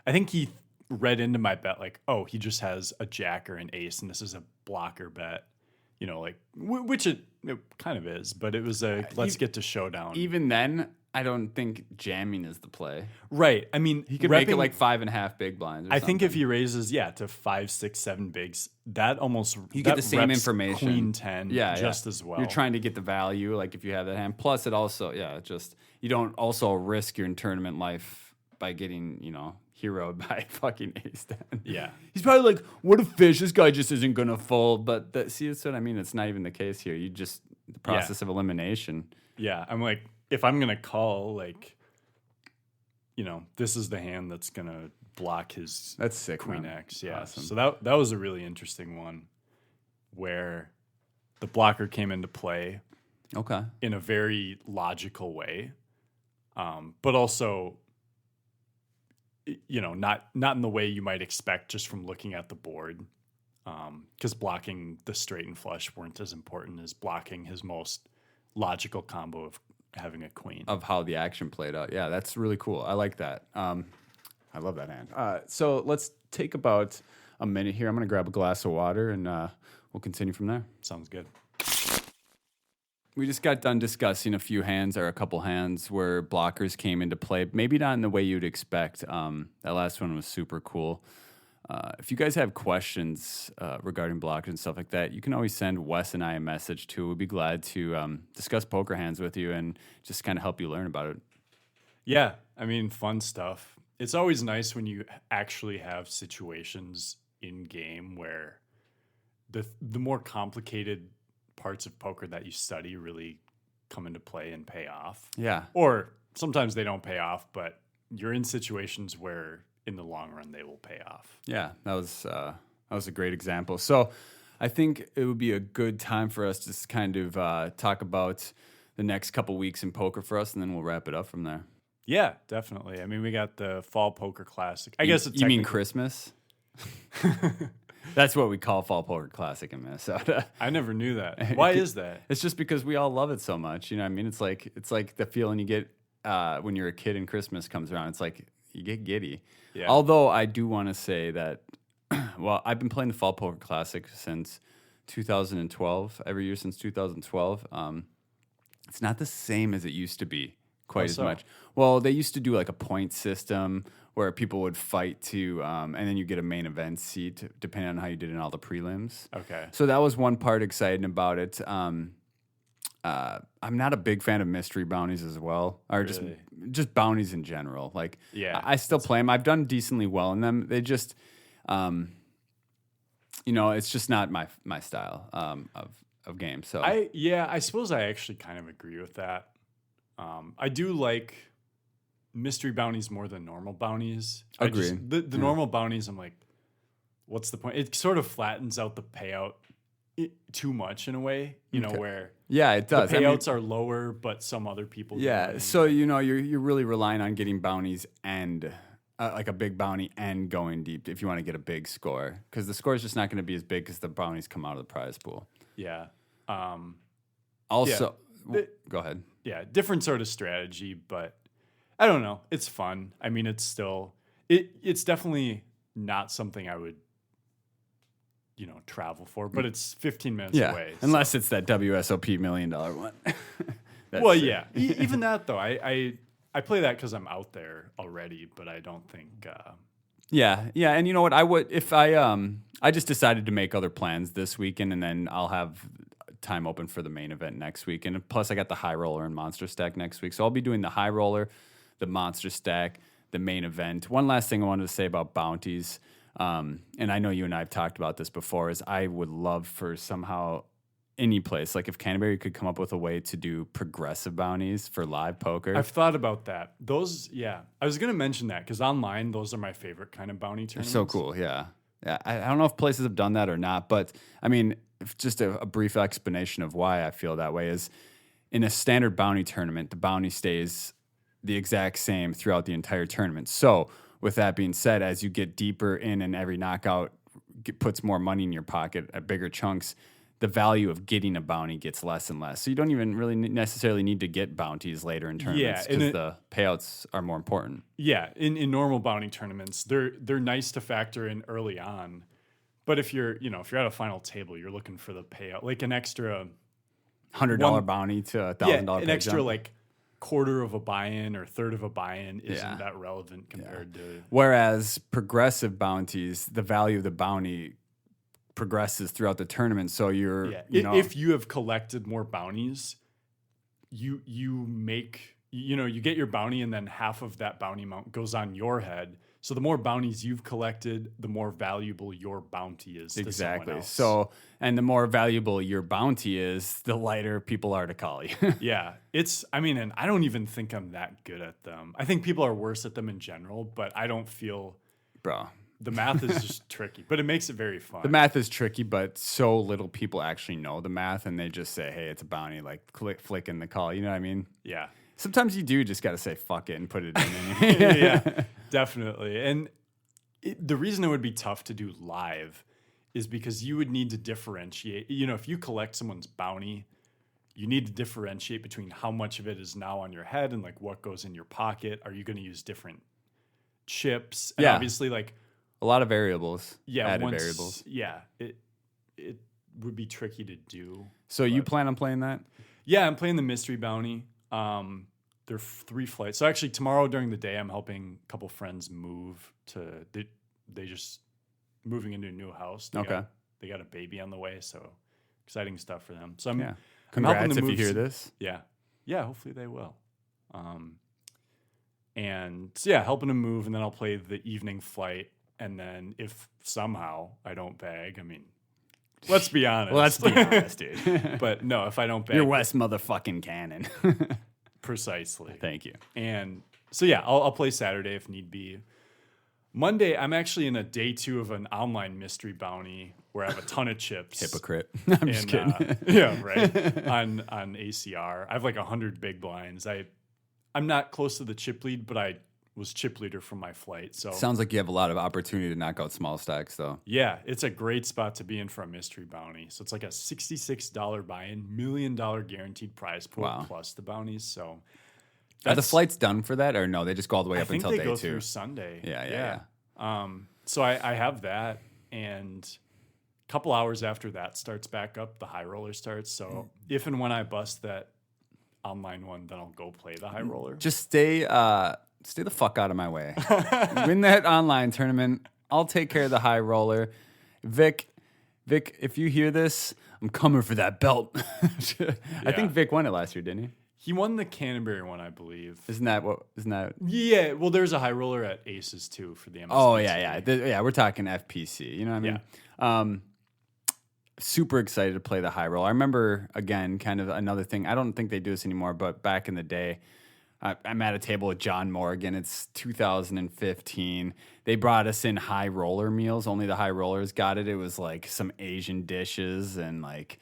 I think he read into my bet like, oh, he just has a jack or an ace, and this is a blocker bet, which it kind of is. But it was let's get to showdown. Even then, I don't think jamming is the play. Right. I mean, he could make it like 5.5 big blinds. I think if he raises, to 5, 6, 7 bigs, that almost you get the same information. Queen 10, just as well. You're trying to get the value, like if you have that hand. Plus, it also, you don't also risk your tournament life by getting, heroed by fucking ace 10. Yeah. He's probably like, what a fish, this guy just isn't going to fold. But see, that's what I mean. It's not even the case here. You just, the process of elimination. Yeah. I'm like, if I'm going to call, this is the hand that's going to block his that's sick, Queen man. X. Yeah. Awesome. So that was a really interesting one where the blocker came into play. Okay. In a very logical way. But also, not in the way you might expect just from looking at the board, because blocking the straight and flush weren't as important as blocking his most logical combo of having a queen. Of how the action played out. Yeah, that's really cool. I like that. I love that hand. So let's take about a minute here. I'm going to grab a glass of water, and we'll continue from there. Sounds good. We just got done discussing a few hands or a couple hands where blockers came into play. Maybe not in the way you'd expect. That last one was super cool. If you guys have questions regarding blockers and stuff like that, you can always send Wes and I a message too. We'd be glad to discuss poker hands with you and just kind of help you learn about it. Yeah, I mean, fun stuff. It's always nice when you actually have situations in game where the more complicated parts of poker that you study really come into play and pay off. Yeah. Or sometimes they don't pay off, but you're in situations where in the long run they will pay off. Yeah, that was a great example. So I think it would be a good time for us to kind of talk about the next couple weeks in poker for us, and then we'll wrap it up from there. Yeah, definitely. I mean, we got the Fall Poker Classic. I guess it's you mean Christmas? That's what we call Fall Poker Classic in Minnesota. I never knew that. Why is that? It's just because we all love it so much. You know what I mean? It's like the feeling you get when you're a kid and Christmas comes around. It's like you get giddy. Yeah. Although I do want to say that, well, I've been playing the Fall Poker Classic since 2012, every year since 2012. It's not the same as it used to be quite as much. Well, they used to do like a point system where people would fight to, and then you get a main event seat depending on how you did in all the prelims. Okay. So that was one part exciting about it. I'm not a big fan of mystery bounties as well, or Really? just bounties in general. Like, Yeah, I still play them. I've done decently well in them. They just, it's just not my style of game. So I suppose I actually kind of agree with that. I do like mystery bounties more than normal bounties. Agreed. The normal bounties, I'm like, what's the point? It sort of flattens out the payout too much in a way, where it does. the payouts are lower, but some other people. Yeah, so you're really relying on getting bounties and like a big bounty and going deep if you want to get a big score, because the score is just not going to be as big because the bounties come out of the prize pool. Yeah. Also, go ahead. Yeah, different sort of strategy, but I don't know. It's fun. I mean, it's still it's definitely not something I would travel for, but it's 15 minutes away. Unless it's that WSOP $1 million one. Well, yeah. Even that though, I play that because I'm out there already, but I don't think. Yeah, and you know what? I would if I just decided to make other plans this weekend, and then I'll have time open for the main event next week. And plus, I got the high roller and monster stack next week, so I'll be doing the high roller, the monster stack, the main event. One last thing I wanted to say about bounties, and I know you and I have talked about this before, is I would love for somehow any place, like if Canterbury could come up with a way to do progressive bounties for live poker. I've thought about that. Those, yeah. I was going to mention that because online, those are my favorite kind of bounty tournaments. They're so cool, yeah. I don't know if places have done that or not, but I mean, just a brief explanation of why I feel that way is in a standard bounty tournament, the bounty stays the exact same throughout the entire tournament. So with that being said, as you get deeper in and every knockout puts more money in your pocket at bigger chunks, the value of getting a bounty gets less and less. So you don't even really necessarily need to get bounties later in tournaments because the payouts are more important. Yeah, in normal bounty tournaments, they're nice to factor in early on. But if you're at a final table, you're looking for the payout, like an extra $100 bounty to a $1,000 an extra like quarter of a buy-in or third of a buy-in isn't that relevant compared to. Whereas progressive bounties, the value of the bounty progresses throughout the tournament. So if you have collected more bounties, you get your bounty, and then half of that bounty amount goes on your head. So the more bounties you've collected, the more valuable your bounty is. Exactly. To someone else. So, and the more valuable your bounty is, the lighter people are to call you. Yeah, and I don't even think I'm that good at them. I think people are worse at them in general, but I don't feel, bro. The math is just tricky, but it makes it very fun. The math is tricky, but so little people actually know the math, and they just say, "Hey, it's a bounty." Like flick in the call. You know what I mean? Yeah. Sometimes you do just got to say "fuck it" and put it in. Yeah, definitely. And the reason it would be tough to do live is because you would need to differentiate. If you collect someone's bounty, you need to differentiate between how much of it is now on your head and like what goes in your pocket. Are you going to use different chips? And obviously, like. A lot of variables. Yeah, added variables. Yeah, it would be tricky to do. So you plan on playing that? Yeah, I'm playing the mystery bounty. There are 3 flights. So actually, tomorrow during the day, I'm helping a couple friends move to. They just moving into a new house. They got a baby on the way, so exciting stuff for them. So I'm congrats helping them if you hear this. Yeah. Hopefully they will. And so helping them move, and then I'll play the evening flight. And then if somehow I don't bag, I mean, let's be honest. Well, let's be honest, dude. But no, if I don't bag. You're Wes motherfucking Cannon. Precisely. Thank you. And so, I'll play Saturday if need be. Monday, I'm actually in a day 2 of an online mystery bounty where I have a ton of chips. Hypocrite. I'm just kidding. Yeah, right. On ACR, I have like 100 big blinds. I'm not close to the chip lead, but I was chip leader from my flight. So Sounds like you have a lot of opportunity to knock out small stacks, though. yeah, it's a great spot to be in for a mystery bounty. So it's like a $66 buy-in, $1 million guaranteed prize pool plus the bounties. So are the flights done for that, or no? They just go all the way up until day 2. I think they go through Sunday. Yeah. So I have that, and a couple hours after that starts back up, the high roller starts. So if and when I bust that online one, then I'll go play the high roller. Just stay the fuck out of my way. Win that online tournament. I'll take care of the high roller. Vic, if you hear this, I'm coming for that belt. I think Vic won it last year, didn't he? He won the Canterbury one, I believe. Isn't that? Yeah. Well, there's a high roller at Aces too for the MSBT. Oh yeah. We're talking FPC. You know what I mean? Super excited to play the high roll. I remember, again, kind of another thing. I don't think they do this anymore, but back in the day, I'm at a table with John Morgan. It's 2015. They brought us in high roller meals. Only the high rollers got it. It was like some Asian dishes and like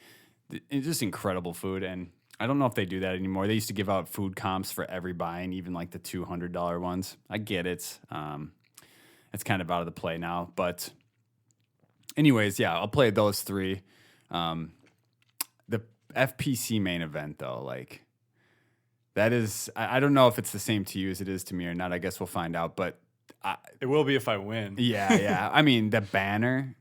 just incredible food. And I don't know if they do that anymore. They used to give out food comps for every buy-in, even like the $200 ones. I get it. It's kind of out of the play now, but anyways, yeah, I'll play those 3. The FPC main event, though, like, that is, I don't know if it's the same to you as it is to me or not. I guess we'll find out, but it will be if I win. Yeah. I mean, the banner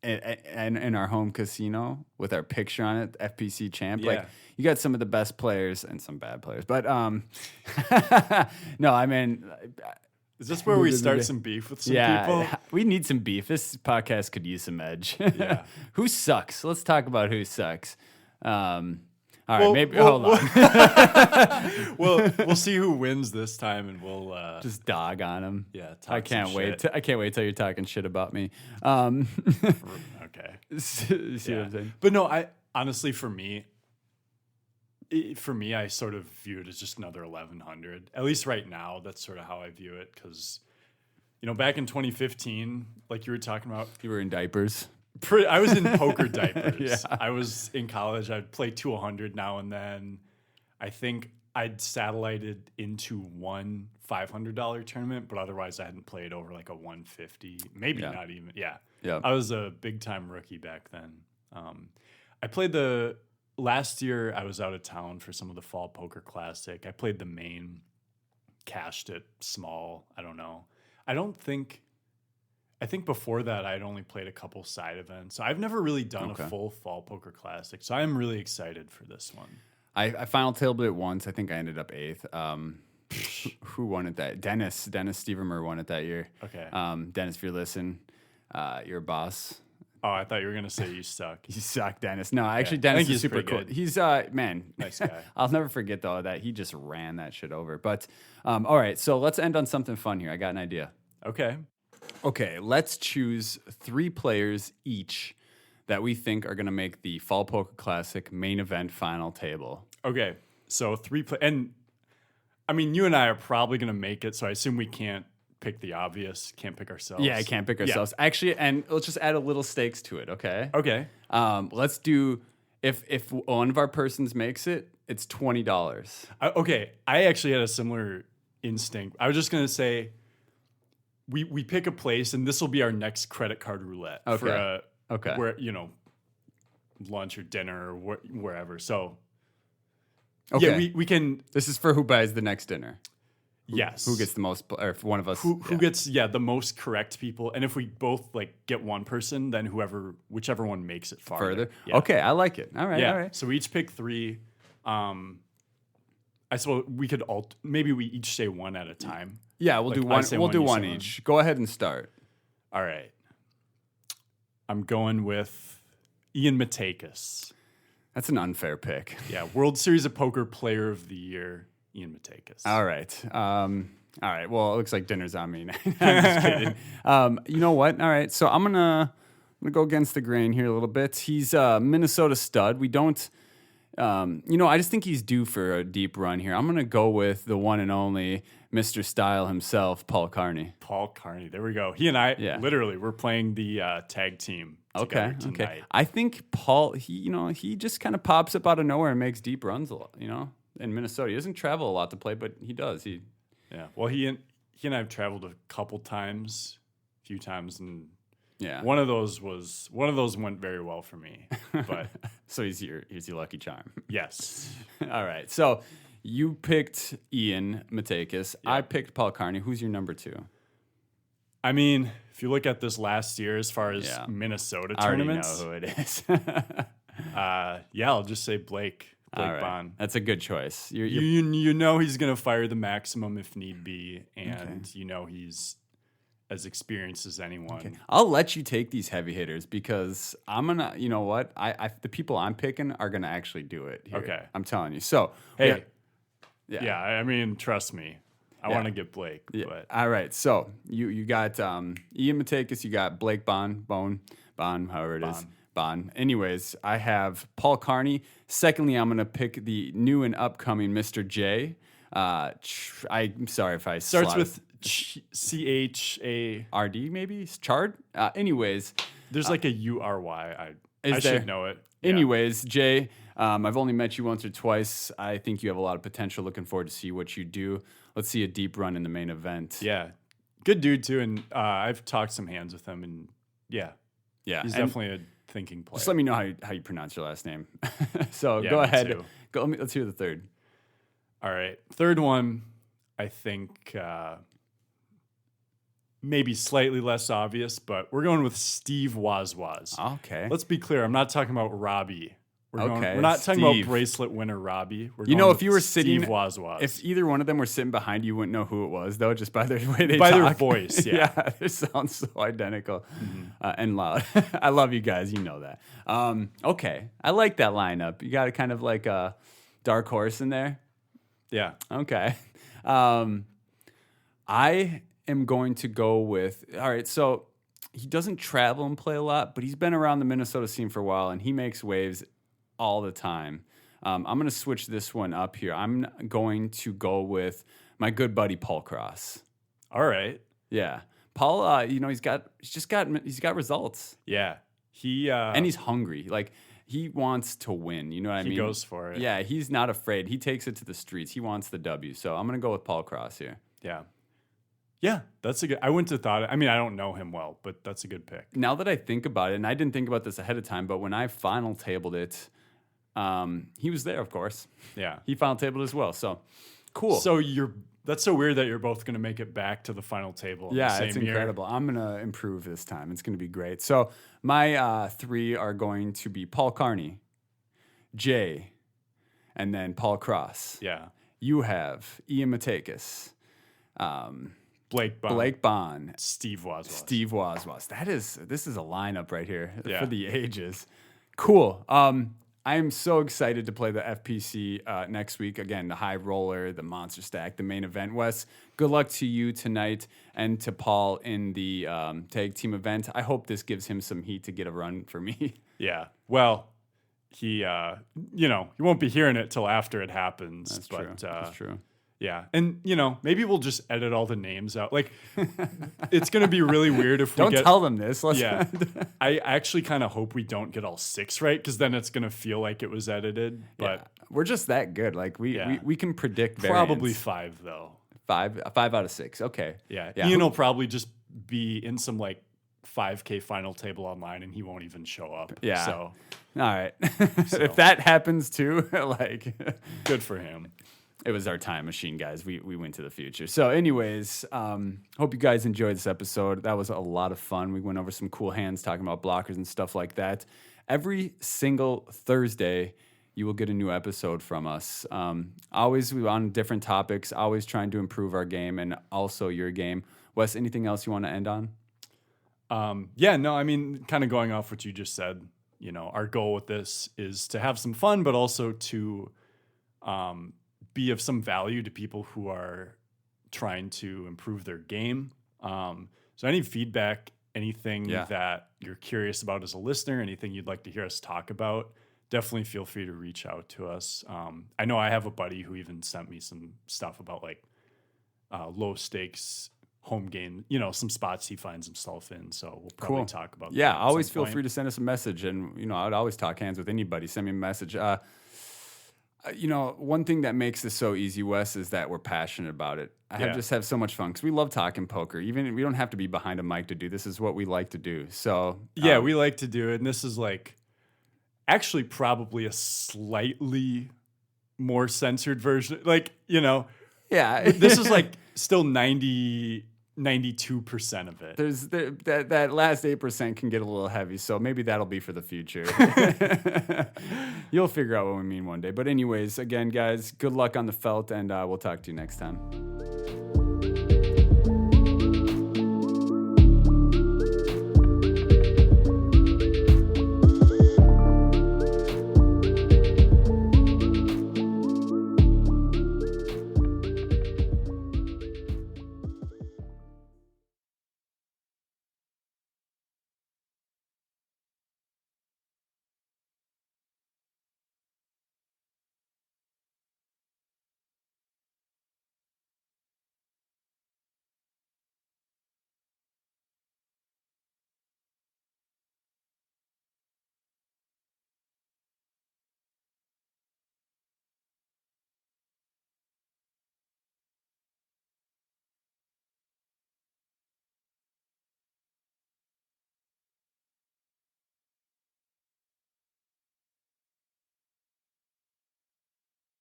in our home casino with our picture on it, FPC champ, like, you got some of the best players and some bad players, but no, I mean, is this where we start some beef with some people? We need some beef. This podcast could use some edge. Yeah. Who sucks? Let's talk about who sucks. All right, maybe hold on. We'll see who wins this time, and we'll just dog on him. Yeah, I can't wait. I can't wait till you're talking shit about me. Okay. See what I'm saying? But no, I honestly, for me, I sort of view it as just another 1100. At least right now, that's sort of how I view it. Because, back in 2015, like you were talking about, you were in diapers. I was in poker diapers. Yeah. I was in college. I'd play 200 now and then. I think I'd satellited into one $500 tournament, but otherwise I hadn't played over like a 150, maybe not even. Yeah. I was a big time rookie back then. I played last year I was out of town for some of the Fall Poker Classic. I played the main, cashed it small. I don't know. I think before that I'd only played a couple side events. So I've never really done a full Fall Poker Classic. So I'm really excited for this one. I final tabled it once. I think I ended up 8th. Who won it that? Dennis Stevermer won it that year. Okay. Dennis, if you're listening, you're a boss. Oh, I thought you were going to say you suck. You suck, Dennis. No, actually, Dennis is super cool. Good. He's, man. Nice guy. I'll never forget, though, that he just ran that shit over. But, all right, so let's end on something fun here. I got an idea. Okay, let's choose 3 players each that we think are going to make the Fall Poker Classic main event final table. Okay, so 3 and I mean, you and I are probably going to make it, so I assume we can't pick the obvious, can't pick ourselves. Yeah, I can't pick ourselves. Yeah. Actually, and let's just add a little stakes to it, okay? Okay. Let's do, if one of our persons makes it, it's $20. Okay, I actually had a similar instinct. I was just going to say, we pick a place, and this will be our next credit card roulette for where, lunch or dinner or wherever. So, yeah, we can. This is for who buys the next dinner. Yes. Who gets the most, or if one of us. Who gets, the most correct people. And if we both get one person, then whichever one makes it farther. Yeah. Okay, I like it. All right, all right. So we each pick 3. I suppose we could maybe we each say one at a time. Yeah, we'll do one. We'll do one each. Go ahead and start. All right. I'm going with Ian Matakis. That's an unfair pick. Yeah, World Series of Poker Player of the Year, Ian Matakis. All right. All right. Well, it looks like dinner's on me. I'm just kidding. You know what? All right. So I'm gonna go against the grain here a little bit. He's a Minnesota stud. We don't. I just think he's due for a deep run here. I'm going to go with the one and only Mr. Style himself, Paul Carney. Paul Carney. There we go. He and I literally we're playing the tag team together tonight. Okay. I think Paul, he just kind of pops up out of nowhere and makes deep runs a lot, in Minnesota. He doesn't travel a lot to play, but he does. Well, he and I have traveled a few times, and yeah, one of those went very well for me. But so he's your lucky charm. Yes. All right. So you picked Ian Matakis. Yep. I picked Paul Carney. Who's your number 2? I mean, if you look at this last year as far as Minnesota tournaments, I already know who it is. I'll just say Blake Bond. That's a good choice. You know he's going to fire the maximum if need be, and he's as experienced as anyone. Okay. I'll let you take these heavy hitters because I'm gonna. You know what? The people I'm picking are gonna actually do it here. Okay, I'm telling you. So hey, I mean, trust me. I want to get Blake. Yeah. But. All right. So you got Ian Matakis. You got Blake Bond, however it is. Bond. Anyways, I have Paul Carney. Secondly, I'm going to pick the new and upcoming Mr. J. I'm sorry if I starts with CHARD, maybe Chard. Anyways, there's like a URY. I should know it. Yeah. Anyways, Jay, I've only met you once or twice. I think you have a lot of potential. Looking forward to see what you do. Let's see a deep run in the main event. Yeah, good dude too. And I've talked some hands with him, and he's definitely a thinking player. Just let me know how you pronounce your last name. So go ahead. Let's hear the third. All right. Third one, I think maybe slightly less obvious, but we're going with Steve Wazwaz. Okay. Let's be clear. I'm not talking about Robbie. We're not talking about bracelet winner Robbie. If you were sitting, Steve Wazwaz. If either one of them were sitting behind you, wouldn't know who it was, though, just by their way they talk. By their voice, yeah. They sound so identical and loud. I love you guys. You know that. Okay. I like that lineup. You got kind of like a dark horse in there. Yeah. Okay. I am going to go with, all right, so he doesn't travel and play a lot, but he's been around the Minnesota scene for a while, and he makes waves all the time. I'm going to switch this one up here. I'm going to go with my good buddy Paul Cross. All right. Yeah. Paul, he's got results. Yeah. And he's hungry. Like, he wants to win. You know what I mean? He goes for it. Yeah, he's not afraid. He takes it to the streets. He wants the W. So I'm going to go with Paul Cross here. Yeah. Yeah, that's a good. I wouldn't have thought it. I mean, I don't know him well, but that's a good pick. Now that I think about it, and I didn't think about this ahead of time, but when I final tabled it, he was there, of course. Yeah, he final tabled as well. So cool. So that's so weird that you're both going to make it back to the final table. Yeah, it's incredible. I'm going to improve this time. It's going to be great. So my 3 are going to be Paul Carney, Jay, and then Paul Cross. Yeah. You have Ian Matakis. Blake Bond. Steve Wazwaz. This is a lineup right here for the ages. Cool. I am so excited to play the FPC next week. Again, the high roller, the monster stack, the main event. Wes, good luck to you tonight and to Paul in the tag team event. I hope this gives him some heat to get a run for me. Yeah. Well, he won't be hearing it till after it happens. That's true. That's true. Yeah. And, maybe we'll just edit all the names out. Like, it's going to be really weird if we don't tell them this. I actually kind of hope we don't get all 6 right, because then it's going to feel like it was edited. But we're just that good. Like, we can predict probably variance. 5, though. 5 out of 6. Okay. Yeah. Ian will probably just be in some, 5K final table online, and he won't even show up. Yeah. So, all right. If that happens too, good for him. It was our time machine, guys. We went to the future. So anyways, hope you guys enjoyed this episode. That was a lot of fun. We went over some cool hands talking about blockers and stuff like that. Every single Thursday, you will get a new episode from us. Always on different topics, always trying to improve our game and also your game. Wes, anything else you want to end on? I mean, kind of going off what you just said, our goal with this is to have some fun, but also to be of some value to people who are trying to improve their game. So any feedback, anything that you're curious about as a listener, anything you'd like to hear us talk about, definitely feel free to reach out to us. I know I have a buddy who even sent me some stuff about like low stakes home game, some spots he finds himself in. So we'll probably talk about that. Yeah, always some feel point. free to send us a message. And, I'd always talk hands with anybody. Send me a message. One thing that makes this so easy, Wes, is that we're passionate about it. Just have so much fun because we love talking poker. Even we don't have to be behind a mic to do this. Is what we like to do. So we like to do it, and this is like actually probably a slightly more censored version. Like this is like still 92% of it. There's that last 8% can get a little heavy, so maybe that'll be for the future. You'll figure out what we mean one day. But anyways, again, guys, good luck on the felt, and we'll talk to you next time.